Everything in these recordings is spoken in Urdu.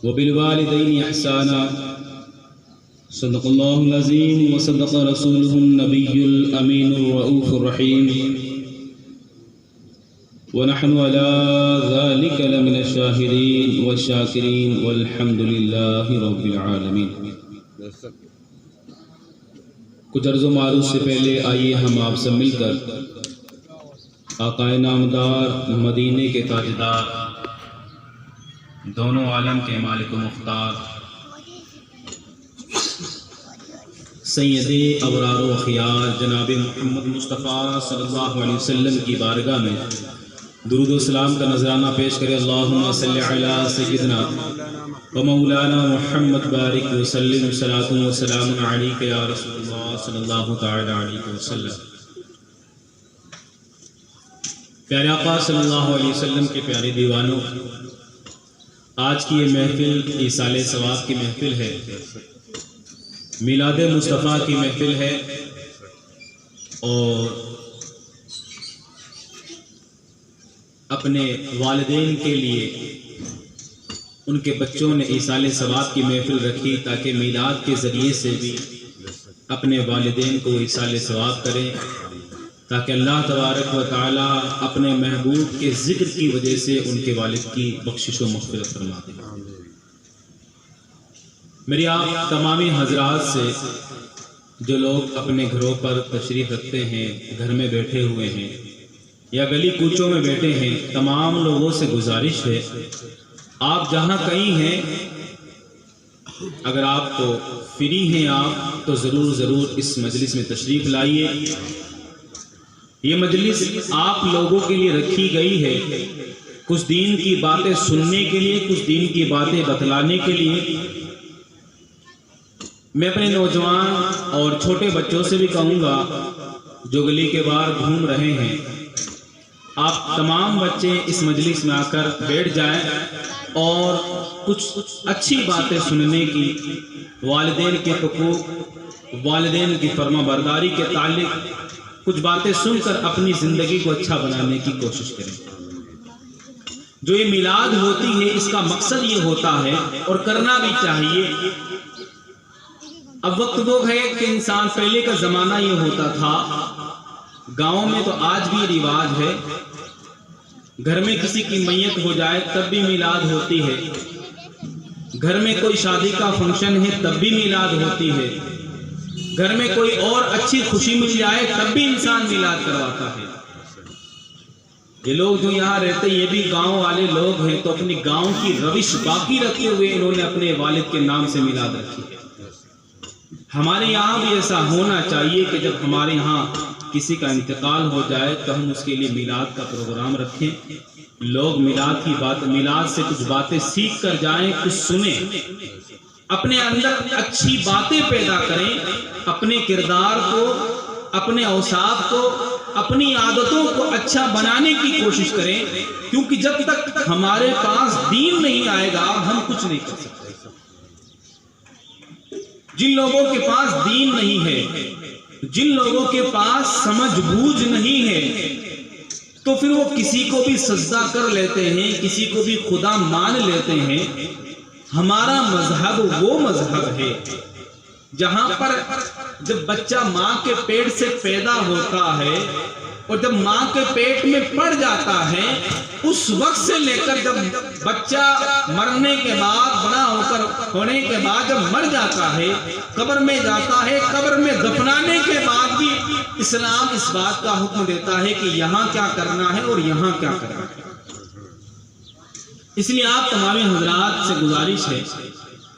وبالوالدین احسانا صدق اللہ العظیم وصدق رسولہ النبی الامین الرؤوف الرحیم ونحن على ذلك لمن الشاهدين والشاكرين والحمد لله رب العالمين۔ کچھ عرض و معروف سے پہلے آئیے ہم آپ سے مل کر آقائے نامدار، مدینے کے تاجدار، دونوں عالم کے مالک و مختار، سید ابرار و خیار جناب محمد مصطفیٰ صلی اللہ علیہ وسلم کی بارگاہ میں درود و سلام کا نذرانہ پیش کرے۔ اللہم صلی علی سیدنا و مولانا محمد بارک وسلم، صلاۃ و سلام علیک یا رسول اللہ صلی اللہ تعالی علیہ وسلم۔ پیارے آقا صلی اللہ علیہ وسلم کے پیارے دیوانوں، آج کی یہ محفل ایصال ثواب کی محفل ہے، میلاد مصطفیٰ کی محفل ہے، اور اپنے والدین کے لیے ان کے بچوں نے ایصال ثواب کی محفل رکھی تاکہ میلاد کے ذریعے سے بھی اپنے والدین کو ایصال ثواب کریں، تاکہ اللہ تبارک و تعالی اپنے محبوب کے ذکر کی وجہ سے ان کے والد کی بخشش و مغفرت فرما دے۔ میری آپ تمامی حضرات سے، جو لوگ اپنے گھروں پر تشریف رکھتے ہیں، گھر میں بیٹھے ہوئے ہیں یا گلی کوچوں میں بیٹھے ہیں، تمام لوگوں سے گزارش ہے، آپ جہاں کہیں ہیں، اگر آپ کو فری ہیں آپ تو ضرور اس مجلس میں تشریف لائیے۔ یہ مجلس آپ لوگوں کے لیے رکھی گئی ہے، کچھ دین کی باتیں سننے کے لیے، کچھ دین کی باتیں بتلانے کے لیے۔ میں اپنے نوجوان اور چھوٹے بچوں سے بھی کہوں گا جو گلی کے باہر گھوم رہے ہیں، آپ تمام بچے اس مجلس میں آ کر بیٹھ جائیں اور کچھ اچھی باتیں سننے کی، والدین کے حقوق، والدین کی فرما برداری کے تعلق کچھ باتیں سن کر اپنی زندگی کو اچھا بنانے کی کوشش کریں۔ جو یہ میلاد ہوتی ہے، اس کا مقصد یہ ہوتا ہے اور کرنا بھی چاہیے۔ اب وقت وہ ہے کہ انسان، پہلے کا زمانہ یہ ہوتا تھا، گاؤں میں تو آج بھی رواج ہے، گھر میں کسی کی میت ہو جائے تب بھی میلاد ہوتی ہے، گھر میں کوئی شادی کا فنکشن ہے تب بھی میلاد ہوتی ہے، گھر میں کوئی اور اچھی خوشی مل جائے تب بھی انسان میلاد کرواتا ہے۔ یہ لوگ جو یہاں رہتے یہ بھی گاؤں والے لوگ ہیں، تو اپنی گاؤں کی روش باقی رکھتے ہوئے انہوں نے اپنے والد کے نام سے میلاد رکھی ہے۔ ہمارے یہاں بھی ایسا ہونا چاہیے کہ جب ہمارے یہاں کسی کا انتقال ہو جائے تو ہم اس کے لیے میلاد کا پروگرام رکھیں، لوگ میلاد سے کچھ باتیں سیکھ کر جائیں، کچھ سنیں، اپنے اندر اچھی باتیں پیدا کریں، اپنے کردار کو، اپنے اوصاف کو، اپنی عادتوں کو اچھا بنانے کی کوشش کریں، کیونکہ جب تک ہمارے پاس دین نہیں آئے گا ہم کچھ نہیں کر سکتے۔ جن لوگوں کے پاس دین نہیں ہے، جن لوگوں کے پاس سمجھ بوجھ نہیں ہے، تو پھر وہ کسی کو بھی سجدہ کر لیتے ہیں، کسی کو بھی خدا مان لیتے ہیں۔ ہمارا مذہب وہ مذہب ہے جہاں پر جب بچہ ماں کے پیٹ سے پیدا ہوتا ہے اور جب ماں کے پیٹ میں پڑ جاتا ہے، اس وقت سے لے کر جب بچہ مرنے کے بعد، بڑا ہو کر ہونے کے بعد جب مر جاتا ہے، قبر میں جاتا ہے، قبر میں دفنانے کے بعد بھی اسلام اس بات کا حکم دیتا ہے کہ یہاں کیا کرنا ہے اور یہاں کیا کرنا ہے۔ اس لیے آپ تمام حضرات سے گزارش ہے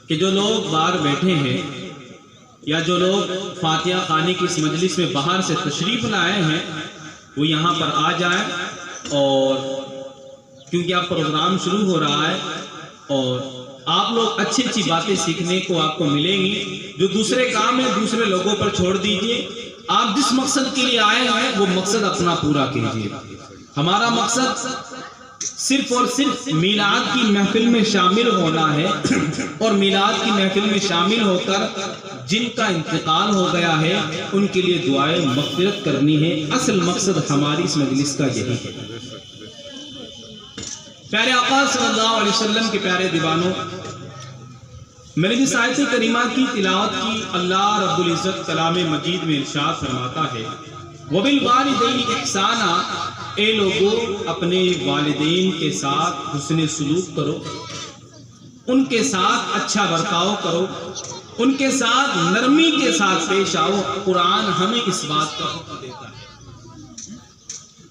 کہ جو لوگ باہر بیٹھے ہیں یا جو لوگ فاتحہ خوانی کی اس مجلس میں باہر سے تشریف لائے ہیں، وہ یہاں پر آ جائیں، اور کیونکہ آپ پروگرام شروع ہو رہا ہے اور آپ لوگ اچھی اچھی باتیں سیکھنے کو آپ کو ملیں گی۔ جو دوسرے کام ہیں دوسرے لوگوں پر چھوڑ دیجئے، آپ جس مقصد کے لیے آئے ہیں وہ مقصد اپنا پورا کیجئے۔ ہمارا مقصد صرف اور صرف میلاد کی محفل میں شامل ہونا ہے، اور میلاد کی محفل میں شامل ہو کر جن کا انتقال ہو گیا ہے ان کے لیے دعائیں مغفرت کرنی ہے۔ اصل مقصد ہماری اس مجلس کا یہی ہے۔ پیارے آقا صلی اللہ علیہ وسلم کے پیارے دیوانوں، میں نے جس آیت کریمہ کی تلاوت کی، اللہ رب العزت کلام مجید میں ارشاد فرماتا ہے وَبِالْوَالِدَيْنِ إِحْسَانًا، اے لوگو اپنے والدین کے ساتھ حسن سلوک کرو، ان کے ساتھ اچھا برتاؤ کرو، ان کے ساتھ نرمی کے ساتھ پیش آؤ۔ قرآن ہمیں اس بات کا حکم دیتا ہے۔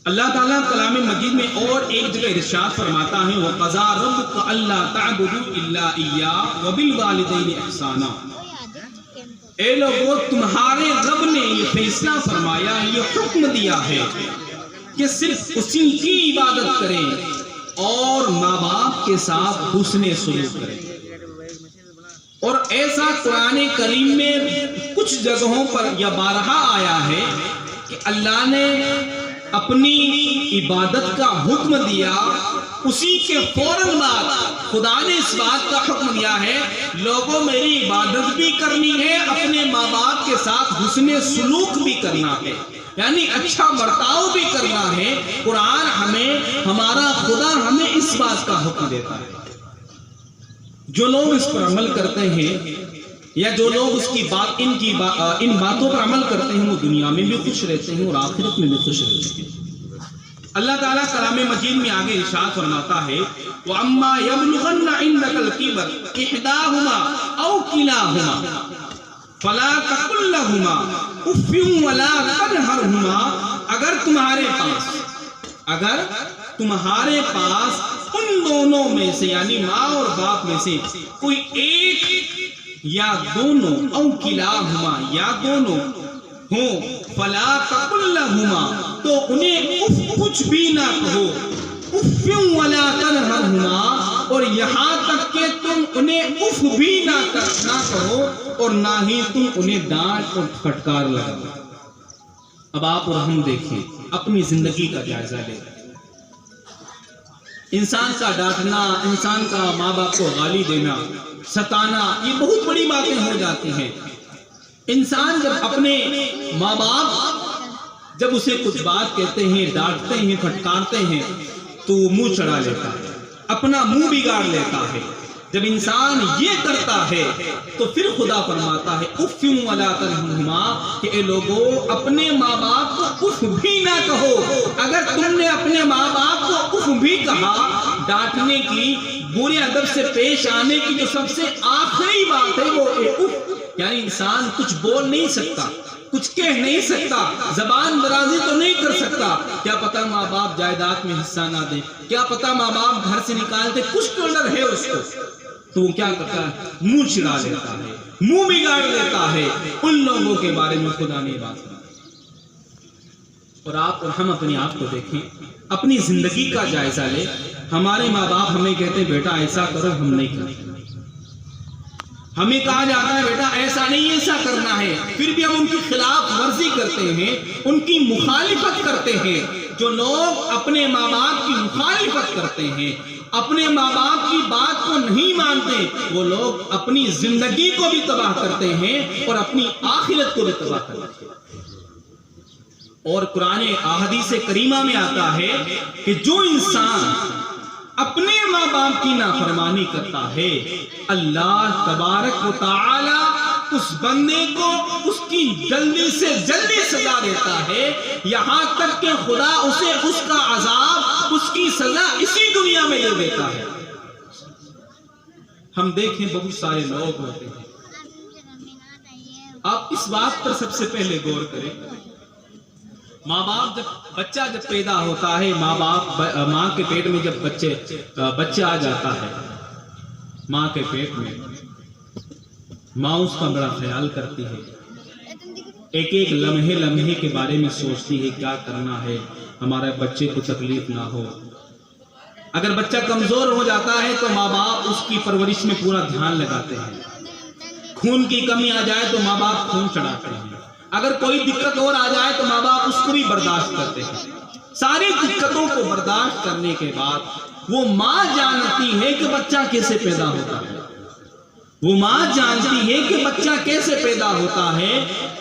اللہ تعالیٰ کلام مجید میں اور ایک جگہ ارشاد فرماتا ہے وَقَضَىٰ رَبُّكَ أَلَّا تَعْبُدُوا إِلَّا إِيَّاهُ وَبِالْوَالِدَيْنِ إِحْسَانًا، اے لوگو تمہارے رب نے یہ فیصلہ فرمایا، یہ حکم دیا ہے کہ صرف اسی کی عبادت کریں اور ماں باپ کے ساتھ حسن سلوک کریں۔ اور ایسا قرآن کریم میں کچھ جگہوں پر یا بارہا آیا ہے کہ اللہ نے اپنی عبادت کا حکم دیا، اسی کے فوراً بعد خدا نے اس بات کا حکم دیا ہے لوگوں میری عبادت بھی کرنی ہے، اپنے ماں باپ کے ساتھ حسن سلوک بھی کرنا ہے، یعنی اچھا برتاؤ بھی کرنا ہے۔ قرآن ہمیں، ہمارا خدا ہمیں اس بات کا حکم دیتا ہے۔ جو لوگ اس پر عمل کرتے ہیں یا جو لوگ اس کی بات ان باتوں پر عمل کرتے ہیں وہ دنیا میں بھی خوش رہتے ہیں اور آخرت میں بھی خوش رہتے ہیں۔ اللہ تعالیٰ کلام مجید میں آگے ارشاد فرماتا ہے وَأَمَّا يَبْلُغَنَّ عِندَكَ الْكِبَرَ إِحْدَاهُمَا أَوْ كِلَاهُمَا فَلَا تَقُل لَّهُمَا أُفٍّ وَلَا تَنْهَرْهُمَا، اگر تمہارے پاس ان دونوں میں سے یعنی ماں اور باپ میں سے کوئی ایک یا دونوں او کلاہما یا دونوں ہوں فلا تقل لہما، تو انہیں اف کچھ بھی نہ کہو، اف ولا تنہرہما، اور یہاں تک کہ تم انہیں اف بھی نہ کہو اور نہ ہی تم انہیں ڈانٹ اور پھٹکار لگاؤ۔ اب آپ اور ہم دیکھیں، اپنی زندگی کا جائزہ لیں۔ انسان کا ڈانٹنا، انسان کا ماں باپ کو گالی دینا، ستانا، یہ بہت بڑی باتیں ہو جاتی ہیں۔ انسان جب اپنے ماں باپ جب اسے کچھ بات کہتے ہیں، ڈانٹتے ہیں، پھٹکارتے ہیں تو وہ منہ چڑھا لیتا ہے، اپنا منہ بگاڑ لیتا ہے۔ جب انسان یہ کرتا ہے تو پھر خدا فرماتا ہے اف ولا تنہرہما، کہ اے لوگو اپنے ماں باپ کو اف بھی نہ کہو۔ اگر تم نے اپنے ماں باپ کو اف بھی کہا، ڈانٹنے کی، برے ادب سے پیش آنے کی جو سب سے آخری بات ہے وہ اف، یعنی انسان کچھ بول نہیں سکتا، کچھ کہہ نہیں سکتا، زبان درازی تو نہیں کر سکتا۔ کیا پتا ماں باپ جائیداد میں حصہ نہ دے، کیا پتا ماں باپ گھر سے نکال دے، کچھ تو ڈر ہے اس کو، تو وہ کیا کرتا ہے؟ منہ چڑھا لیتا ہے، منہ بگاڑ لیتا ہے۔ ان لوگوں کے بارے میں خدا نے بات کی۔ اور آپ اور ہم اپنے آپ کو دیکھیں، اپنی زندگی کا جائزہ لیں۔ ہمارے ماں باپ ہمیں کہتے ہیں بیٹا ایسا کرو، ہم نہیں کرتے۔ ہمیں کہا جاتا ہے بیٹا ایسا نہیں ایسا کرنا ہے، پھر بھی ہم ان کی خلاف ورزی کرتے ہیں، ان کی مخالفت کرتے ہیں۔ جو لوگ اپنے ماں باپ کی مخالفت کرتے ہیں، اپنے ماں باپ کی بات کو نہیں مانتے، وہ لوگ اپنی زندگی کو بھی تباہ کرتے ہیں اور اپنی آخرت کو بھی تباہ کرتے ہیں۔ اور قرآن احادیث کریمہ میں آتا ہے کہ جو انسان اپنے ماں باپ کی نافرمانی کرتا ہے، اللہ تبارک و تعالی اس بندے کو اس کی جلدی سے جلدی سزا دیتا ہے، یہاں تک کہ خدا اسے اس کا عذاب، اس کی سزا اسی دنیا میں دے دیتا ہے۔ ہم دیکھیں بہت سارے لوگ ہوتے ہیں، آپ اس بات پر سب سے پہلے غور کریں، ماں باپ بچہ جب پیدا ہوتا ہے، ماں کے پیٹ میں جب بچہ آ جاتا ہے، ماں کے پیٹ میں ماں اس کا بڑا خیال کرتی ہے، ایک ایک لمحے کے بارے میں سوچتی ہے کیا کرنا ہے ہمارے بچے کو تکلیف نہ ہو۔ اگر بچہ کمزور ہو جاتا ہے تو ماں باپ اس کی پرورش میں پورا دھیان لگاتے ہیں، خون کی کمی آ جائے تو ماں باپ خون چڑھاتے ہیں، اگر کوئی دقت اور آ جائے تو ماں باپ اس کو بھی برداشت کرتے ہیں۔ ساری دقتوں کو برداشت کرنے کے بعد وہ ماں جانتی ہے کہ بچہ کیسے پیدا ہوتا ہے، وہ ماں جانتی ہے کہ بچہ کیسے پیدا ہوتا ہے،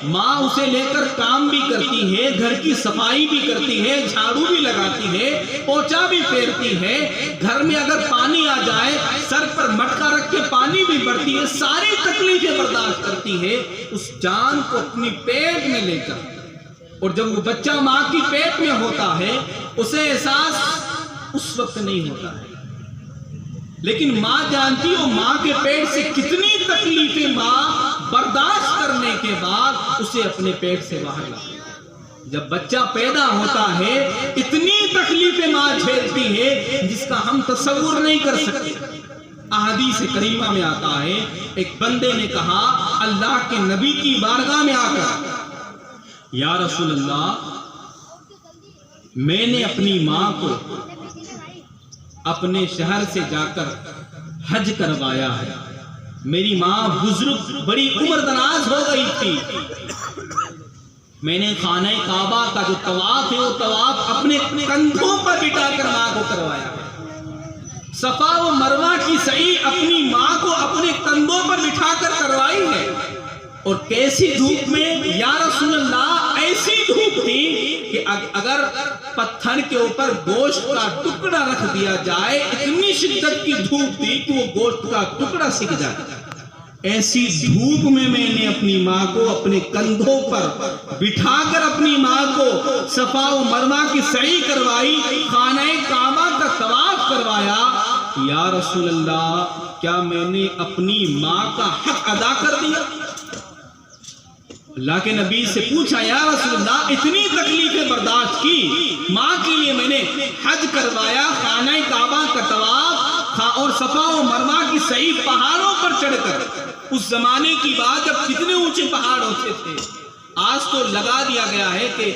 ماں اسے لے کر کام بھی کرتی ہے، گھر کی صفائی بھی کرتی ہے، جھاڑو بھی لگاتی ہے، پوچھا بھی پھیرتی ہے، گھر میں اگر پانی آ جائے سر پر مٹکا رکھ کے پانی بھی بھرتی ہے، ساری تکلیفیں برداشت کرتی ہے اس جان کو اپنی پیٹ میں لے کر۔ اور جب وہ بچہ ماں کی پیٹ میں ہوتا ہے اسے احساس اس وقت نہیں ہوتا ہے، لیکن ماں جانتی ہو ماں کے پیٹ سے کتنی تکلیفیں ماں برداشت کرنے کے بعد اسے اپنے پیٹ سے باہر لاتی ہے۔ جب بچہ پیدا ہوتا ہے اتنی تکلیفیں ماں جھیلتی ہے جس کا ہم تصور نہیں کر سکتے۔ احادیث کریمہ میں آتا ہے ایک بندے نے کہا اللہ کے نبی کی بارگاہ میں آ کر یا رسول اللہ میں نے اپنی ماں کو اپنے شہر سے جا کر حج کروایا ہے، میری ماں بزرگ بڑی عمر دراز ہو گئی تھی، میں نے خانہ کعبہ کا جو طواف ہے وہ طواف اپنے کندھوں پر بٹھا کر ماں کو کروایا ہے، صفا و مروہ کی سعی اپنی ماں کو اپنے کندھوں پر بٹھا کر کروائی ہے، اور کیسی دھوپ میں یا رسول اللہ، ایسی دھوپ تھی کہ اگر پتھر کے اوپر گوشت کا ٹکڑا رکھ دیا جائے اتنی شدت کی دھوپ تھی کہ وہ گوشت کا ٹکڑا سک جائے۔ ایسی دھوپ میں نے اپنی ماں کو اپنے کندھوں پر بٹھا کر اپنی ماں کو صفا و مروہ کی سعی کروائی، خانہ کعبہ کا طواف کروایا۔ یا رسول اللہ کیا میں نے اپنی ماں کا حق ادا کر دیا؟ اللہ کے نبی سے پوچھا یا رسول اللہ اتنی تکلیفیں برداشت کی، ماں کے لیے میں نے حج کروایا، خانہ کعبہ کا طواف اور صفا و مروہ کی سعی پہاڑوں پر چڑھ کر، اس زمانے کی بات جب کتنے اونچے پہاڑ ہوتے تھے، آج تو لگا دیا گیا ہے کہ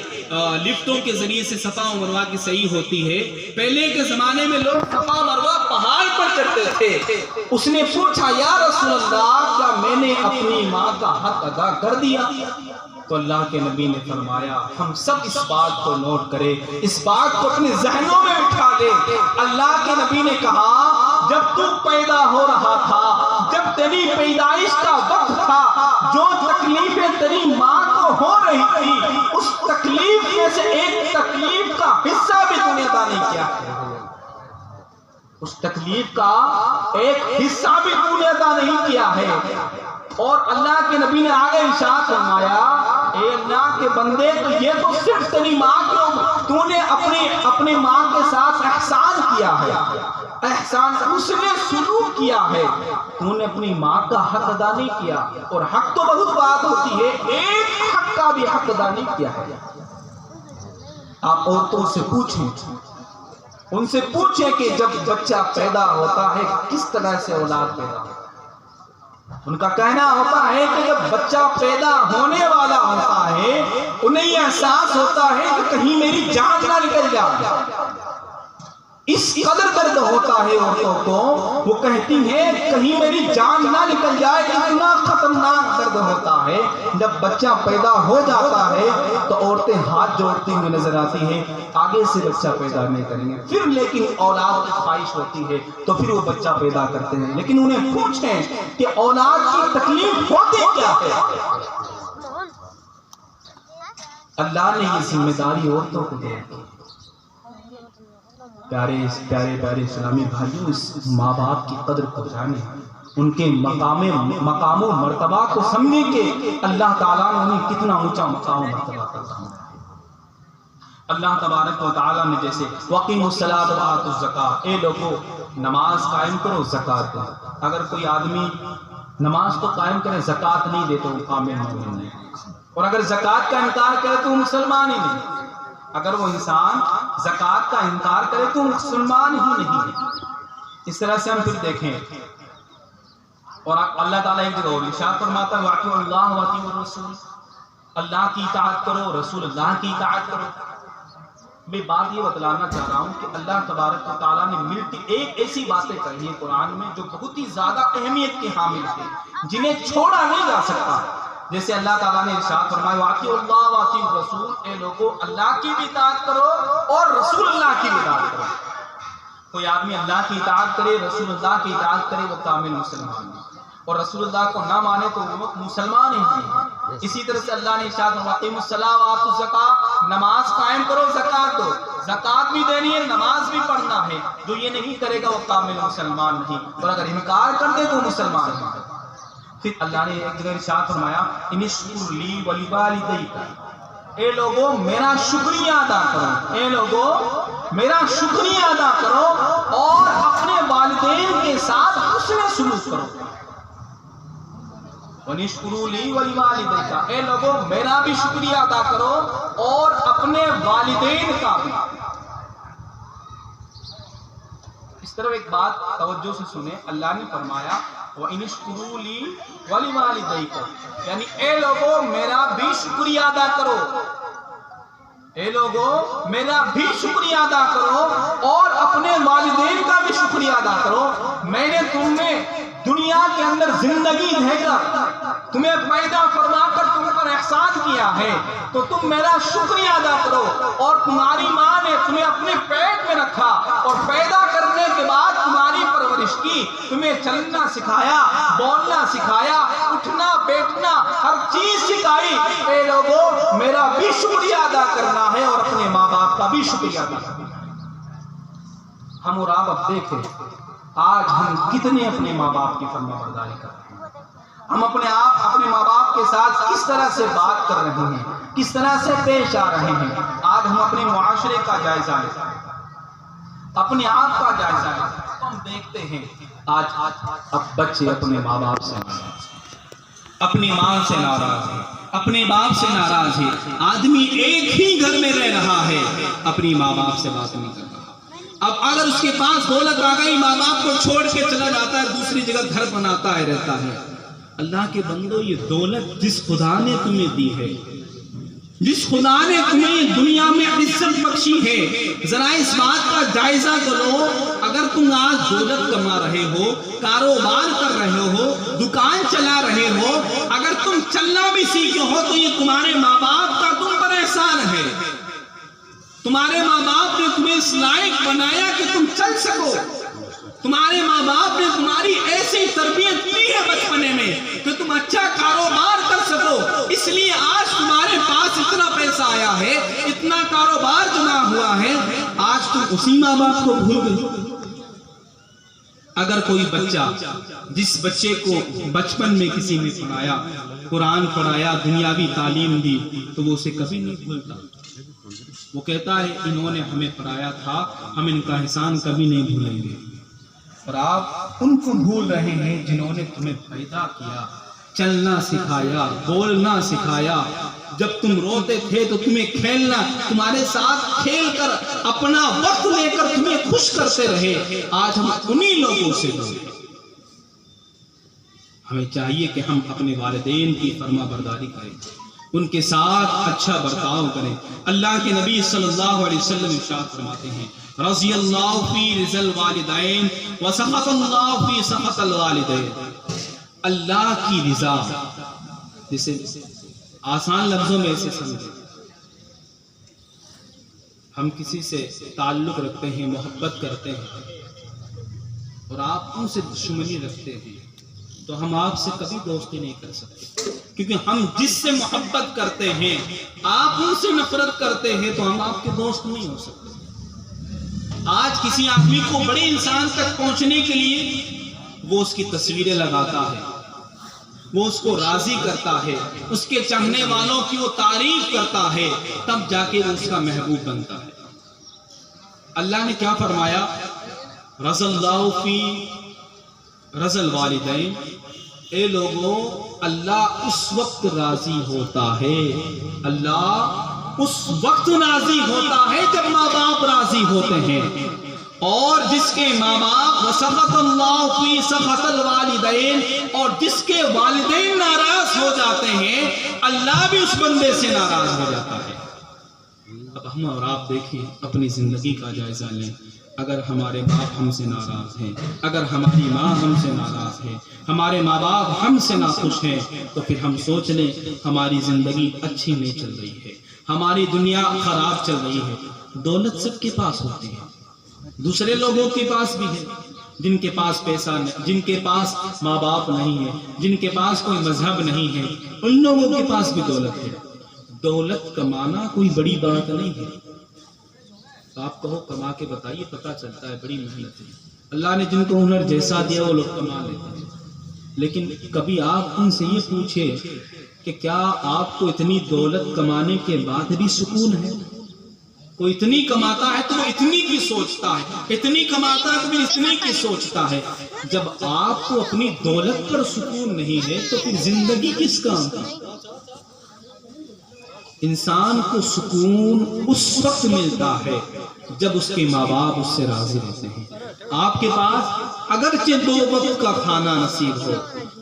لفٹوں کے ذریعے سے صفا و مروہ کی سعی ہوتی ہے، پہلے کے زمانے میں لوگ صفا و مروہ پہاڑ پر چڑھتے تھے۔ اس نے پوچھا یا رسول اللہ کیا میں نے اپنی ماں کا حق ادا کر دیا؟ تو اللہ کے نبی نے فرمایا ہم سب اس بات کو نوٹ کریں، اس بات کو اپنے ذہنوں میں بٹھا لیں۔ اللہ کے نبی نے کہا جب تو پیدا ہو رہا تھا، جب تیری پیدائش کا وقت تھا، جو تکلیفیں تیری ماں کو ہو رہی تھی اس تکلیف میں سے ایک تکلیف کا حصہ بھی تو نے ادا نہیں کیا، اس تکلیف کا ایک حصہ بھی تو نے ادا نہیں کیا ہے۔ اور اللہ کے نبی نے آگے ارشاد فرمایا اے اللہ کے بندے تو یہ تو صرف تیری ماں تو نے اپنے ماں کے ساتھ احسان کیا ہے، احسان اس نے سلوک کیا ہے، تو نے اپنی ماں کا حق ادا نہیں کیا۔ اور حق تو بہت بات ہوتی ہے، ایک حق کا بھی حق ادا نہیں کیا ہے۔ آپ عورتوں سے پوچھیں، ان سے پوچھیں کہ جب بچہ پیدا ہوتا ہے کس طرح سے اولاد پیدا ہوتا ہے، ان کا کہنا ہوتا ہے کہ جب بچہ پیدا ہونے والا ہوتا ہے انہیں یہ احساس ہوتا ہے کہ کہیں میری جان نہ نکل جائے، اس قدر درد ہوتا ہے عورتوں کو، وہ کہتی ہیں کہیں میری جان نہ نکل جائے، اتنا خطرناک درد ہوتا ہے۔ جب بچہ پیدا ہو جاتا ہے تو عورتیں ہاتھ جوڑتی ہوئی نظر آتی ہیں، آگے سے بچہ پیدا نہیں کریں گے، پھر لیکن اولاد کی خواہش ہوتی ہے تو پھر وہ بچہ پیدا کرتے ہیں۔ لیکن انہیں پوچھیں کہ اولاد کی تکلیف ہوتی کیا ہے؟ اللہ نے یہ ذمہ داری عورتوں کو دی۔ پیارے اسلامی بھائیوں، اس ماں باپ کی قدر کو جانے، ان کے مقام و مرتبہ کو سمجھے کہ اللہ تعالیٰ نے انہیں کتنا اونچا مقام و مرتبہ کا۔ اللہ تبارک و تعالیٰ نے جیسے وَقِيمُوا الصَّلَاةَ وَآتُوا الزَّكَاةَ، اے لوگو نماز قائم کرو، زکوٰۃ دو۔ اگر کوئی آدمی نماز تو قائم کرے زکوٰۃ نہیں دے تو وہ کامل مومن نہیں، اور اگر زکوٰۃ کا انکار کرے تو وہ مسلمان ہی نہیں، اگر وہ انسان زکوٰۃ کا انکار کرے تو مسلمان ہی نہیں ہے۔ اس طرح سے ہم پھر دیکھیں، اور اللہ تعالیٰ ایک جگہ اور ارشاد فرماتا ہے وَأَطِیعُوا اللَّهَ وَأَطِیعُوا الرَّسُولَ، اللہ کی اطاعت کرو، رسول اللہ کی اطاعت کرو۔ میں بات یہ بتلانا چاہ رہا ہوں کہ اللہ تبارک و تعالیٰ نے ملتی ایک ایسی باتیں کہی ہیں قرآن میں جو بہت ہی زیادہ اہمیت کے حامل ہیں، جنہیں چھوڑا نہیں جا سکتا۔ جیسے اللہ تعالیٰ نے ارشاد فرمایا وَأَطِیعُوا اللَّهَ وَأَطِیعُوا الرَّسُولَ، اے لوگو اللہ کی بھی اطاعت کرو اور رسول اللہ کی بھی اطاعت کرو۔ کوئی آدمی اللہ کی اطاعت کرے، رسول اللہ کی اطاعت کرے، وہ کامل مسلمان ہے، اور رسول اللہ کو نہ مانے تو وہ مسلمان ہی نہیں ہے۔ اسی طرح سے اللہ نے ارشاد فرمایا اقیموا الصلاۃ وآتوا الزکاۃ، نماز قائم کرو، زکات دو، زکات بھی دینی ہے، نماز بھی پڑھنا ہے، جو یہ نہیں کرے گا وہ کامل مسلمان نہیں، اور اگر انکار کر دے تو مسلمان نہیں۔ پھر اللہ نے ایک جگہ ارشاد فرمایا ان اشکر لی ولوالدیک، اے لوگوں میرا شکریہ ادا کرو، اے لوگوں میرا شکریہ ادا کرو اور اپنے والدین کے ساتھ حسن سلوک کرو۔ وَنِشْكُرُوا لِي وَلِوَالِدَيْكَ، اے لوگوں میرا بھی شکریہ ادا کرو اور اپنے والدین کا بھی۔ اس طرح ایک بات توجہ سے سنیں، اللہ نے فرمایا وَإِنِشْكُرُوا لِي وَلِوَالِدَيْكَ، یعنی اے لوگوں میرا بھی شکریہ ادا کرو، اے لوگوں میرا بھی شکریہ ادا کرو اور اپنے والدین کا بھی شکریہ ادا کرو۔ میں نے تمہیں دنیا کے اندر زندگی دے کر تمہیں پیدا فرما کر تم پر احسان کیا ہے تو تم میرا شکریہ ادا کرو، اور تمہاری ماں نے تمہیں اپنے پیٹ میں رکھا اور پیدا کرنے کے بعد تمہاری پرورش کی، تمہیں چلنا سکھایا، بولنا سکھایا، اٹھنا بیٹھنا ہر چیز سکھائی، اے لوگوں میرا بھی شکریہ ادا کرنا ہے اور اپنے ماں باپ کا بھی شکریہ ادا کرنا ہے۔ ہم اور آپ اب دیکھیں آج ہم کتنے اپنے ماں باپ کی فرما برداری کرتے ہیں، ہم اپنے ماں باپ کے ساتھ کس طرح سے بات کر رہے ہیں، کس طرح سے پیش آ رہے ہیں۔ آج ہم اپنے معاشرے کا جائزہ لیتے ہیں، اپنے آپ کا جائزہ لیتے ہیں، ہم دیکھتے ہیں آج اب بچے اپنے ماں باپ سے ناراض ہیں، اپنی ماں سے ناراض ہیں، اپنے باپ سے ناراض ہے۔ آدمی ایک ہی گھر میں رہ رہا ہے، اپنی ماں باپ سے بات نہیں کر رہا۔ اب اگر اس کے پاس دولت آ گئی، ماں باپ کو چھوڑ کے چلا جاتا ہے، دوسری جگہ گھر بناتا ہے، رہتا ہے۔ اللہ کے بندو یہ دولت جس خدا نے تمہیں دی ہے، جس خدا نے تمہیں دنیا میں عزت بخشی ہے، ذرا اس بات کا جائزہ کرو۔ اگر تم آج دولت کما رہے ہو، کاروبار کر رہے ہو، دکان چلا رہے ہو، اگر تم چلنا بھی سیکھے ہو تو یہ تمہارے ماں باپ کا تم پر احسان ہے۔ تمہارے ماں باپ نے تمہیں اس لائق بنایا کہ تم چل سکو، تمہارے ماں باپ نے تمہاری ایسی تربیت کی ہے بچپنے میں کہ تم اچھا کاروبار کر سکو، اس لیے آج تمہارے پاس اتنا پیسہ آیا ہے، اتنا کاروبار جمع ہوا ہے، آج تم اسی ماں باپ کو بھول گئے۔ اگر کوئی بچہ جس بچے کو بچپن میں کسی نے پڑھایا، قرآن پڑھایا، دنیاوی تعلیم دی، تو وہ اسے کبھی نہیں بھولتا۔ وہ کہتا ہے انہوں نے ہمیں پڑھایا تھا، ہم ان کا احسان کبھی نہیں بھولیں گے۔ اور آپ ان کو بھول رہے ہیں جنہوں نے تمہیں پیدا کیا، چلنا سکھایا، بولنا سکھایا۔ جب تم روتے تھے تو تمہیں کھیلنا، تمہارے ساتھ کھیل کر اپنا وقت لے کر تمہیں خوش کرتے رہے۔ آج ہم انہی لوگوں سے دور ہیں۔ ہمیں چاہیے کہ ہم اپنے والدین کی فرما برداری کریں، ان کے ساتھ اچھا برتاؤ کریں۔ اللہ کے نبی صلی اللہ علیہ وسلم ارشاد فرماتے ہیں رضی اللہ فی رضا الوالدین وسخط اللہ فی سخط الوالدین۔ اللہ کی رضا، جسے آسان لفظوں میں اسے سمجھیں، ہم کسی سے تعلق رکھتے ہیں، محبت کرتے ہیں، اور آپ ان سے دشمنی رکھتے ہیں، تو ہم آپ سے کبھی دوستی نہیں کر سکتے، کیونکہ ہم جس سے محبت کرتے ہیں، آپ ان سے نفرت کرتے ہیں، تو ہم آپ کے دوست نہیں ہو سکتے۔ آج کسی آدمی کو بڑے انسان تک پہنچنے کے لیے وہ اس کی تصویریں لگاتا ہے، وہ اس کو راضی کرتا ہے، اس کے چاہنے والوں کی وہ تعریف کرتا ہے، تب جا کے وہ اس کا محبوب بنتا ہے۔ اللہ نے کیا فرمایا؟ رضی اللہ فی رضا الوالدین، اے لوگوں اللہ اس وقت راضی ہوتا ہے، اللہ اس وقت راضی ہوتا ہے جب ماں باپ راضی ہوتے ہیں، اور جس کے ماں باپ وسخط اللہ فی سخط الوالدین، اور جس کے والدین ناراض ہو جاتے ہیں، اللہ بھی اس بندے سے ناراض ہو جاتا ہے۔ اب ہم اور آپ دیکھیں، اپنی زندگی کا جائزہ لیں۔ اگر ہمارے باپ ہم سے ناراض ہیں، اگر ہماری ماں ہم سے ناراض ہے، ہمارے ماں باپ ہم سے ناخوش ہیں، تو پھر ہم سوچ لیں ہماری زندگی اچھی نہیں چل رہی ہے، ہماری دنیا خراب چل رہی ہے۔ دولت سب کے پاس ہوتی ہے، دوسرے لوگوں کے پاس بھی ہے، جن کے پاس پیسہ نہیں، جن کے پاس ماں باپ نہیں ہے، جن کے پاس کوئی مذہب نہیں ہے، ان لوگوں کے پاس بھی دولت ہے۔ دولت کمانا کوئی بڑی بات نہیں ہے۔ آپ کہو کما کے بتائیے، پتہ چلتا ہے بڑی محنت ہے۔ اللہ نے جن کو ہنر جیسا دیا وہ لوگ کما لیتے ہیں، لیکن کبھی آپ ان سے یہ پوچھے کہ کیا آپ کو اتنی دولت کمانے کے بعد بھی سکون ہے؟ کوئی اتنی کماتا ہے تو وہ اتنی کی سوچتا ہے، اتنی کماتا ہے تو پھر اتنی کی سوچتا ہے۔ جب آپ کو اپنی دولت پر سکون نہیں ہے تو پھر زندگی کس کام کی؟ انسان کو سکون اس وقت ملتا ہے جب اس کے ماں باپ اس سے راضی رہتے ہیں۔ آپ کے پاس اگرچہ 2 وقت کا کھانا نصیب ہو،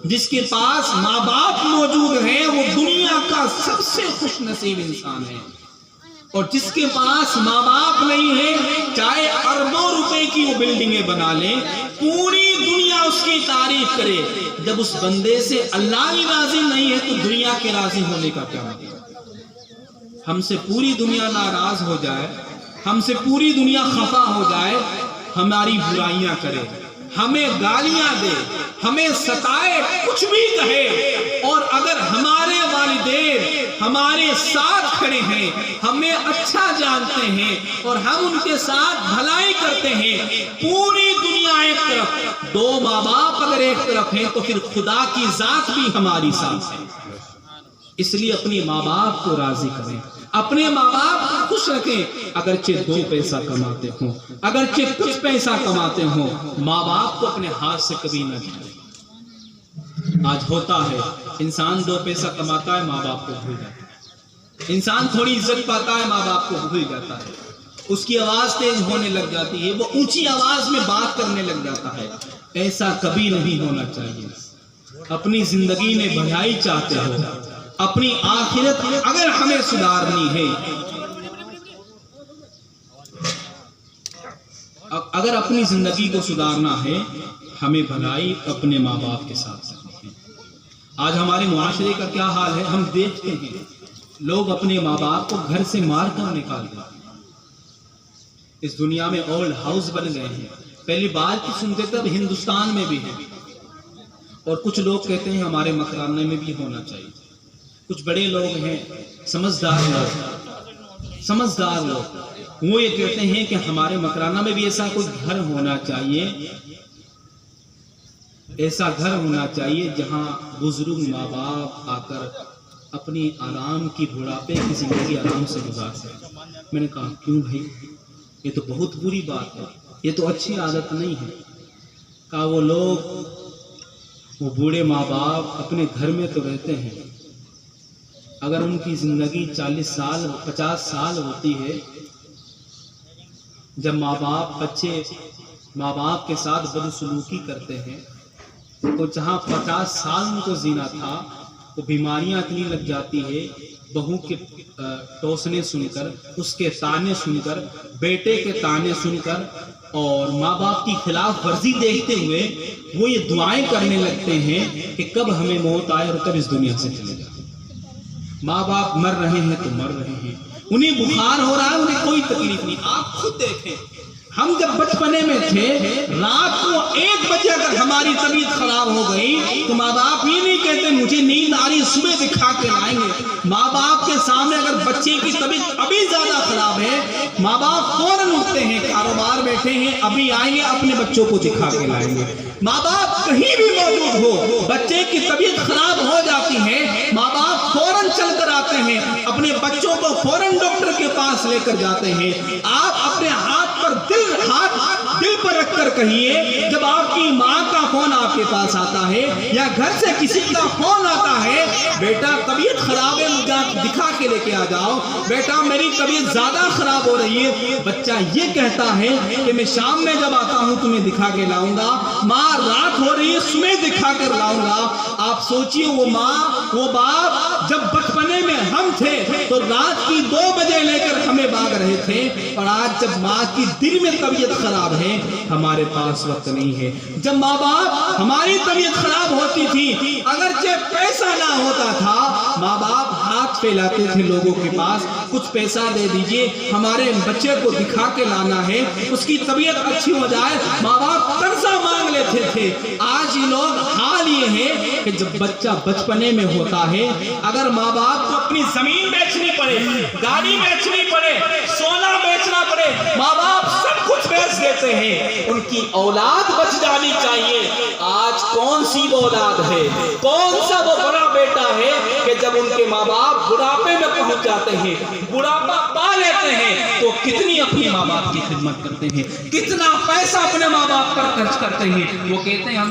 جس کے پاس ماں باپ موجود ہیں وہ دنیا کا سب سے خوش نصیب انسان ہے، اور جس کے پاس ماں باپ نہیں ہے، چاہے اربوں روپے کی وہ بلڈنگیں بنا لیں، پوری دنیا اس کی تعریف کرے، جب اس بندے سے اللہ بھی راضی نہیں ہے تو دنیا کے راضی ہونے کا کیا مطلب؟ ہم سے پوری دنیا ناراض ہو جائے، ہم سے پوری دنیا خفا ہو جائے، ہماری برائیاں کرے، ہمیں گالیاں دے، ہمیں ستائے، کچھ بھی کہے، اور اگر ہمارے والدین ہمارے ساتھ کھڑے ہیں، ہمیں اچھا جانتے ہیں اور ہم ان کے ساتھ بھلائی کرتے ہیں، پوری دنیا ایک طرف، 2 ماں باپ اگر ایک طرف ہیں تو پھر خدا کی ذات بھی ہماری ساتھ ہے۔ اس لیے اپنی ماں باپ کو راضی کریں، اپنے ماں باپ کو خوش رکھیں، اگرچہ 2 پیسہ کماتے ہوں، اگرچہ کچھ پیسہ کماتے ہوں، ماں باپ کو اپنے ہاتھ سے کبھی نہ جائیں۔ آج ہوتا ہے انسان 2 پیسہ کماتا ہے، ماں باپ کو بھول جاتا ہے، انسان تھوڑی عزت پاتا ہے، ماں باپ کو بھول جاتا ہے، اس کی آواز تیز ہونے لگ جاتی ہے، وہ اونچی آواز میں بات کرنے لگ جاتا ہے۔ ایسا کبھی نہیں ہونا چاہیے۔ اپنی زندگی میں بھلائی چاہتے ہو، اپنی آخرت اگر ہمیں سدھارنی ہے، اگر اپنی زندگی کو سدھارنا ہے، ہمیں بھلائی اپنے ماں باپ کے ساتھ کرنی ہے۔ آج ہمارے معاشرے کا کیا حال ہے، ہم دیکھتے ہیں لوگ اپنے ماں باپ کو گھر سے مار کر نکال دیتے ہیں۔ اس دنیا میں اولڈ ہاؤس بن گئے ہیں، پہلی بات کی سنتے تب ہندوستان میں بھی ہے، اور کچھ لوگ کہتے ہیں ہمارے مکرانے میں بھی ہونا چاہیے۔ کچھ بڑے لوگ ہیں، سمجھدار لوگ، وہ یہ کہتے ہیں کہ ہمارے مکرانہ میں بھی ایسا کوئی گھر ہونا چاہیے، ایسا گھر ہونا چاہیے جہاں بزرگ ماں باپ آ کر اپنی آرام کی بڑھاپے کی زندگی آرام سے گزار سکیں۔ میں نے کہا کیوں بھائی، یہ تو بہت بری بات ہے، یہ تو اچھی عادت نہیں ہے۔ کہا وہ لوگ، وہ بوڑھے ماں باپ اپنے گھر میں تو رہتے ہیں، اگر ان کی زندگی 40 سال 50 سال ہوتی ہے، جب بچے ماں باپ کے ساتھ بدسلوکی کرتے ہیں تو جہاں 50 سال ان کو جینا تھا، وہ بیماریاں اتنی لگ جاتی ہے، بہو کے ٹوسنے سن کر، اس کے تانے سن کر، بیٹے کے تانے سن کر اور ماں باپ کی خلاف ورزی دیکھتے ہوئے وہ یہ دعائیں کرنے لگتے ہیں کہ کب ہمیں موت آئے اور کب اس دنیا سے چلے جائے۔ ماں باپ مر رہے ہیں تو مر رہے ہیں، انہیں بخار ہو رہا ہے، انہیں کوئی تکلیف نہیں۔ آپ خود دیکھیں، ہم جب بچپنے میں تھے، رات کو 1 بجے اگر ہماری طبیعت خراب ہو گئی تو ماں باپ یہ نہیں کہتے مجھے نیند آ رہی صبح دکھا کے لائیں گے۔ ماں باپ کے سامنے اگر بچے کی طبیعت ابھی زیادہ خراب ہے، ماں باپ فوراً اٹھتے ہیں، کاروبار بیٹھے ہیں، ابھی آئیں گے، اپنے بچوں کو دکھا کے لائیں گے۔ ماں باپ کہیں بھی موجود ہو، بچے کی طبیعت خراب ہو جاتی ہے، ماں باپ فوراً چل کر آتے ہیں، اپنے بچوں کو فوراً ڈاکٹر کے پاس لے کر جاتے ہیں۔ آپ اپنے ہاتھ دل پر رکھ کر کہیے، جب آپ کی ماں کا فون آپ کے پاس آتا ہے یا گھر سے کسی کا فون آتا ہے، بیٹا طبیعت خراب ہے، مجھے دکھا کے لے کے آ جاؤ، بیٹا میری طبیعت زیادہ خراب ہو رہی ہے، بچہ یہ کہتا ہے کہ میں شام میں جب آتا ہوں تمہیں دکھا کے لاؤں گا، ماں رات ہو رہی ہے صبح دکھا کر لاؤں گا۔ آپ سوچئے وہ ماں وہ باپ جب بچپنے میں ہم تھے تو رات کی 2 بجے لے کر ہمیں بھاگ رہے تھے، اور آج جب ماں کی دن میں طبیعت خراب ہے ہمارے پاس وقت نہیں ہے۔ جب ماں باپ ہماری طبیعت خراب ہوتی تھی، اگرچہ پیسہ نہ ہوتا تھا، ماں باپ ہاتھ پھیلاتے تھے لوگوں کے پاس، کچھ پیسہ دے دیجئے، ہمارے بچے کو دکھا کے لانا ہے، اس کی طبیعت اچھی ہو جائے۔ ماں باپ قرضہ بیٹھے تھے. آج یہ لوگ حال یہ ہے کہ جب بچہ بچپنے میں ہوتا ہے اگر ماں باپ کو اپنی زمین بیچنی پڑے, گاڑی بیچنی پڑے, سونا بیچنا پڑے, ماں باپ سب کچھ بیچ دیتے ہیں, ان کی اولاد بچ جانی چاہیے. آج کون سی اولاد ہے, کون سا وہ بڑا بیٹا ہے کہ جب ان کے ماں باپ بڑھاپے میں پہنچ جاتے ہیں, بڑھاپا پا لیتے ہیں تو کتنی اپنے ماں باپ کی خدمت کرتے ہیں, کتنا پیسہ اپنے ماں باپ پر خرچ کرتے ہیں. وہ کہتے ہیں ہم